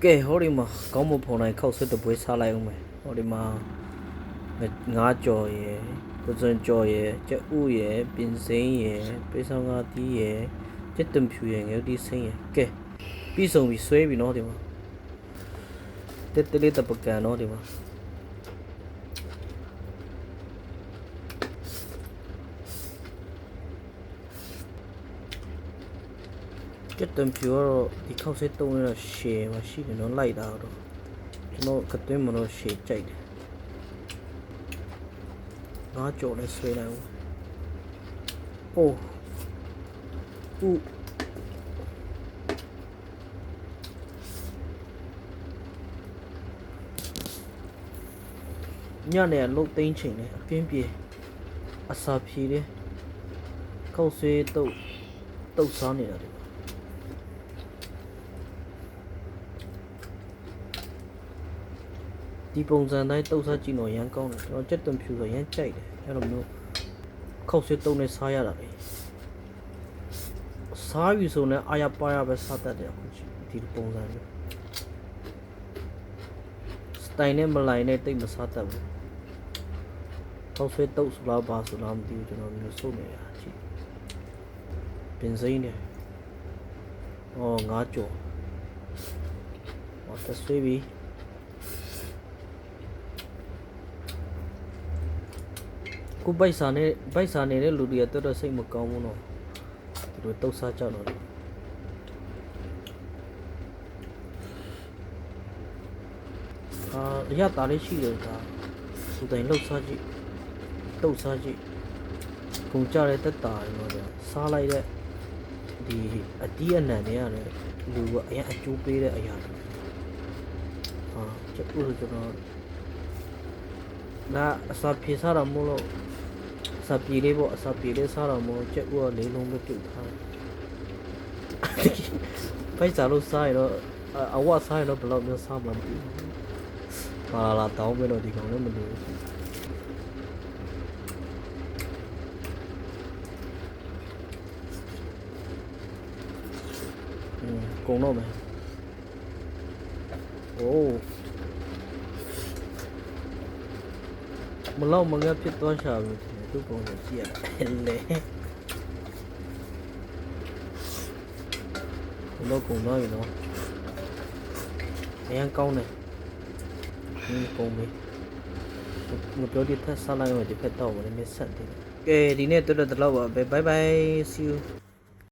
ကဲဟောဒီမှာကောင်းမဖုံတိုင်းခောက်ဆွတ်တပွဲစားလိုက်အောင်မယ်ဟောဒီမှာငါးကြော်ရယ်ပဇွန်ကြော်ရယ်ကြက်ဥရယ်ပင်စိမ်းရယ်ပေးဆောင်ငါတီးရယ်ကြက်တံဖြူရယ်ငယ်ဒီစိမ်းရယ်ကဲပြီးဆုံးပြီဆွဲပြီနော်ဒီမှာတက်တလေးတပကံနော်ဒီမှာကြက်တံဖြူကတော့ဒီခောက်ဆွဲတုံးရတော့ရှယ်မရှိတယ်နော်လိုက်တာတော့ကျွန်တော်ကသွင်းမလို့ရှယ်ကြိုက်တယ်ငါကြော်နဲ့ဆွဲလိုက်ဦးအိုးဦးညနေလုတ်သိမ်းချိန်နဲ့အပြင်းပြေအစာဖြီတယ်ခောက်ဆွဲတုတ်စားနေတာတယ်ဒီပုံစံတိုင်းတုတ်စားကြည့်တော့ရမ်းကောင်းတယ်ကျွန်တော်ကြက်သွန်ဖြူဆိုရမ်းကြိုက်တယ်အဲ့လိုမျိုးခောက်ဆွဲတုတ်နဲ့စားရတာပဲစားယူဆိုနဲ့အာရပါရပဲစားတတ်တယ်အခုဒီပုံစံမျိုးစတိုင်နဲ့မလိုက်နဲ့တိတ်မစားတတ်ဘူးခောက်ဆွဲတုတ်ဆိုလားဘာဆိုလားမသိဘူးကျွန်တော်မျိုးစုံနေတာကြည့်ပင်စိမ်းနဲ့ငါးကြော်တဆွေးပြီးကိုဘိုက်စာနေတဲ့လူတွေတော်တော်စိတ်မကောင်းဘူးနော်ဒီလိုတုတ်စားကြတော့အရတာလေးရှိတယ်ဒါသူတိုင်လှုပ်စားကြည့်တုတ်စားကြည့်ပုံကြတဲ့တက်တာတွေတော့စားလိုက်တဲ့ဒီအတီးအနံတွေရတယ်လူကအရင်အကျိုးပေးတဲ့အရာတွေကျဥကျွန်တော်ဒါအစာဖြေစားတာမို့လို့အစာပြေလေးပေါ့အစာပြေလေးစားတော့မို့ကျဥကလေးလုံးပဲပြုတ်ထားဖိုက်စားလို့စားရတော့အဝစားရတော့ဘယ်လောက်မျိုးစားမှမသိဘူးပါလာတောင်းပဲတော့ဒီကောင်လည်းမလို့ကုန်တော့မယ်โอ้မလောက်မငတ်ဖြစ်သွားရှာပြီသူ့ပုံစံကြည့်ရတယ်လေတော့ကုန်တော့ပြီနော်အရင်ကောင်းတယ်ကုန်ပြီမပြောဒီထက်ဆက်လိုက်တော့ဒီဖက်တော့မလည်းမဆက်တယ်ကဲဒီနေ့တော်တော်တော့ပါ bye bye see you